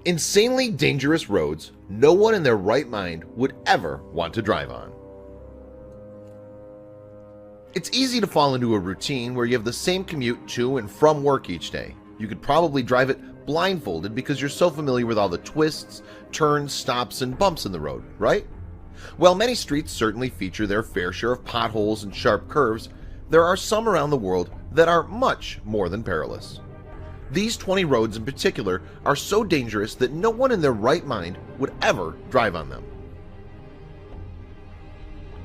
Insanely dangerous roads no one in their right mind would ever want to drive on. It's easy to fall into a routine where you have the same commute to and from work each day. You could probably drive it blindfolded because you're so familiar with all the twists, turns, stops, and bumps in the road, right? While many streets certainly feature their fair share of potholes and sharp curves, there are some around the world that are much more than perilous. These 20 roads in particular are so dangerous that no one in their right mind would ever drive on them.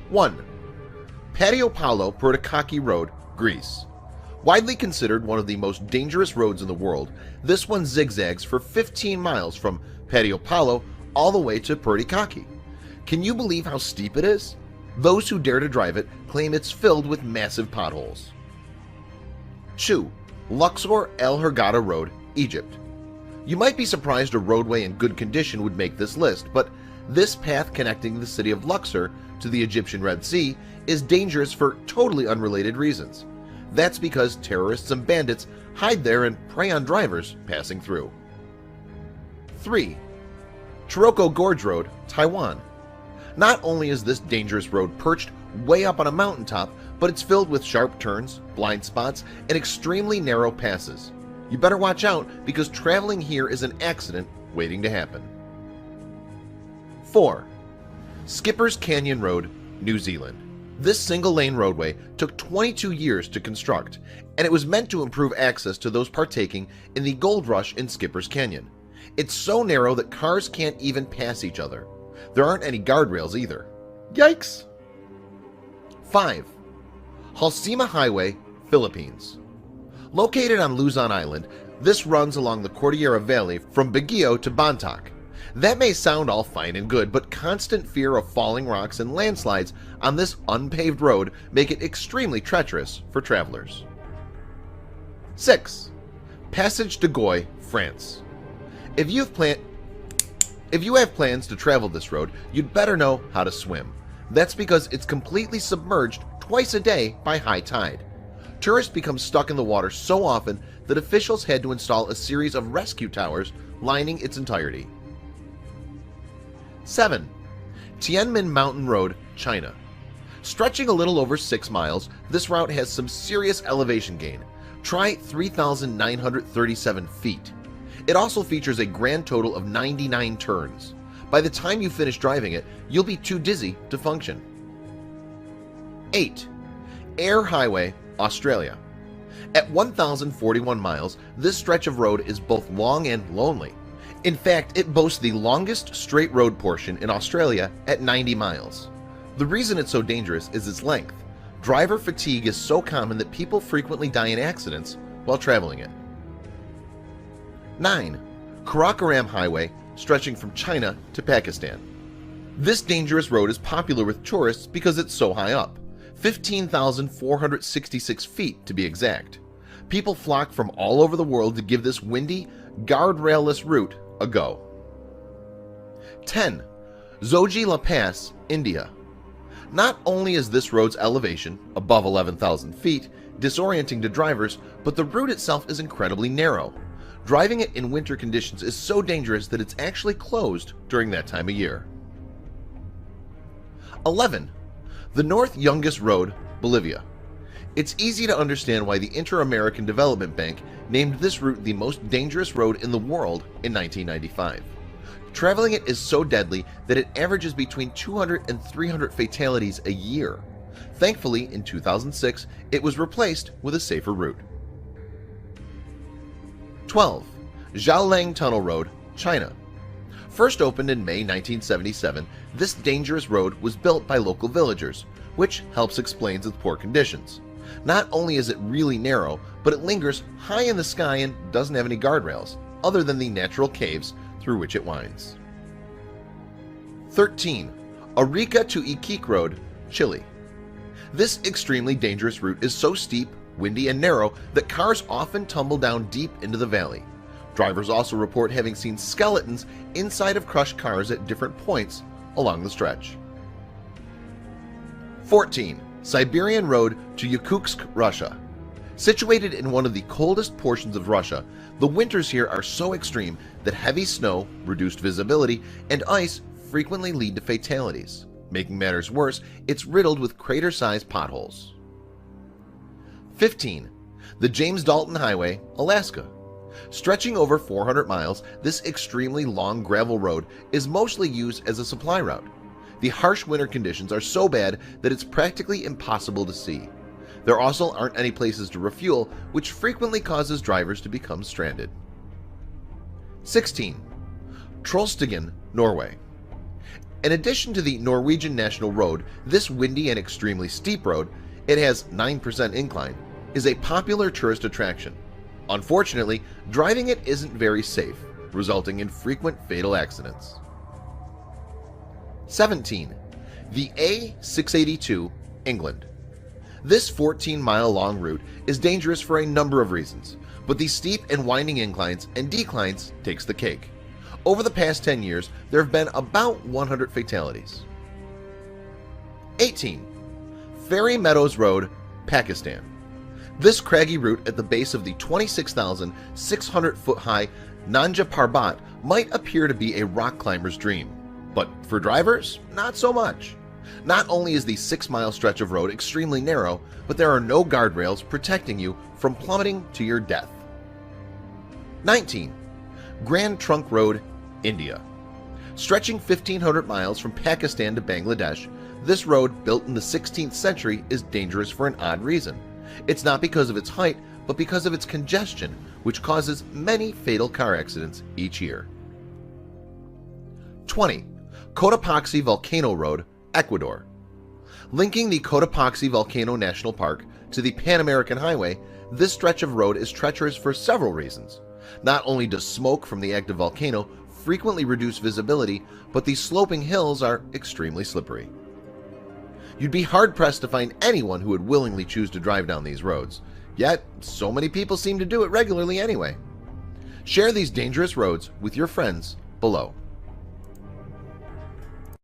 1. Patio Paolo Pertikachi Road, Greece. Widely considered one of the most dangerous roads in the world, this one zigzags for 15 miles from Patio Paolo all the way to Pertikachi. Can you believe how steep it is? Those who dare to drive it claim it's filled with massive potholes. 2. Luxor El Hurghada Road, Egypt. You might be surprised a roadway in good condition would make this list, but this path connecting the city of Luxor to the Egyptian Red Sea is dangerous for totally unrelated reasons. That's because terrorists and bandits hide there and prey on drivers passing through. 3. Taroko Gorge Road, Taiwan. Not only is this dangerous road perched way up on a mountaintop, but it's filled with sharp turns, blind spots, and extremely narrow passes. You better watch out because traveling here is an accident waiting to happen. 4. Skipper's Canyon Road, New Zealand. This single-lane roadway took 22 years to construct, and it was meant to improve access to those partaking in the gold rush in Skipper's Canyon. It's so narrow that cars can't even pass each other. There aren't any guardrails either. Yikes! 5. Halsema Highway, Philippines. Located on Luzon Island, this runs along the Cordillera Valley from Baguio to Bontoc. That may sound all fine and good, but constant fear of falling rocks and landslides on this unpaved road make it extremely treacherous for travelers. 6. Passage de Goye, France. If you have plans to travel this road, you'd better know how to swim. That's because it's completely submerged twice a day by high tide. Tourists become stuck in the water so often that officials had to install a series of rescue towers lining its entirety. 7. Tianmen Mountain Road, China. Stretching a little over 6 miles, this route has some serious elevation gain. Try 3,937 feet. It also features a grand total of 99 turns. By the time you finish driving it, you'll be too dizzy to function. 8. Eyre Highway, Australia. At 1,041 miles, this stretch of road is both long and lonely. In fact, it boasts the longest straight road portion in Australia at 90 miles. The reason it's so dangerous is its length. Driver fatigue is so common that people frequently die in accidents while traveling it. 9. Karakoram Highway, stretching from China to Pakistan. This dangerous road is popular with tourists because it's so high up, 15,466 feet to be exact. People flock from all over the world to give this windy, guardrail-less route a go. 10. Zoji La Pass, India. Not only is this road's elevation, above 11,000 feet, disorienting to drivers, but the route itself is incredibly narrow. Driving it in winter conditions is so dangerous that it's actually closed during that time of year. 11. The North Yungas Road, Bolivia. It's easy to understand why the Inter-American Development Bank named this route the most dangerous road in the world in 1995. Traveling it is so deadly that it averages between 200 and 300 fatalities a year. Thankfully, in 2006, it was replaced with a safer route. 12. Xiaolang Tunnel Road, China. First opened in May 1977, this dangerous road was built by local villagers, which helps explain its poor conditions. Not only is it really narrow, but it lingers high in the sky and doesn't have any guardrails, other than the natural caves through which it winds. 13. Arica to Iquique Road, Chile. This extremely dangerous route is so steep, windy, and narrow that cars often tumble down deep into the valley. Drivers also report having seen skeletons inside of crushed cars at different points along the stretch. 14. Siberian Road to Yakutsk, Russia. Situated in one of the coldest portions of Russia, the winters here are so extreme that heavy snow, reduced visibility, and ice frequently lead to fatalities. Making matters worse, it's riddled with crater-sized potholes. 15. The James Dalton Highway, Alaska. Stretching over 400 miles, this extremely long gravel road is mostly used as a supply route. The harsh winter conditions are so bad that it's practically impossible to see. There also aren't any places to refuel, which frequently causes drivers to become stranded. 16. Trollstigen, Norway. In addition to the Norwegian National Road, this windy and extremely steep road, it has 9% incline, is a popular tourist attraction. Unfortunately, driving it isn't very safe, resulting in frequent fatal accidents. 17. The A682, England. This 14-mile-long route is dangerous for a number of reasons, but the steep and winding inclines and declines takes the cake. Over the past 10 years, there have been about 100 fatalities. 18. Fairy Meadows Road, Pakistan. This craggy route at the base of the 26,600-foot-high Nanga Parbat might appear to be a rock climber's dream, but for drivers, not so much. Not only is the 6-mile stretch of road extremely narrow, but there are no guardrails protecting you from plummeting to your death. 19. Grand Trunk Road, India. Stretching 1,500 miles from Pakistan to Bangladesh, this road, built in the 16th century, is dangerous for an odd reason. It's not because of its height, but because of its congestion, which causes many fatal car accidents each year. 20. Cotopaxi Volcano Road, Ecuador. Linking the Cotopaxi Volcano National Park to the Pan American Highway, this stretch of road is treacherous for several reasons. Not only does smoke from the active volcano frequently reduce visibility, but the sloping hills are extremely slippery. You'd be hard-pressed to find anyone who would willingly choose to drive down these roads, yet so many people seem to do it regularly anyway. Share these dangerous roads with your friends below.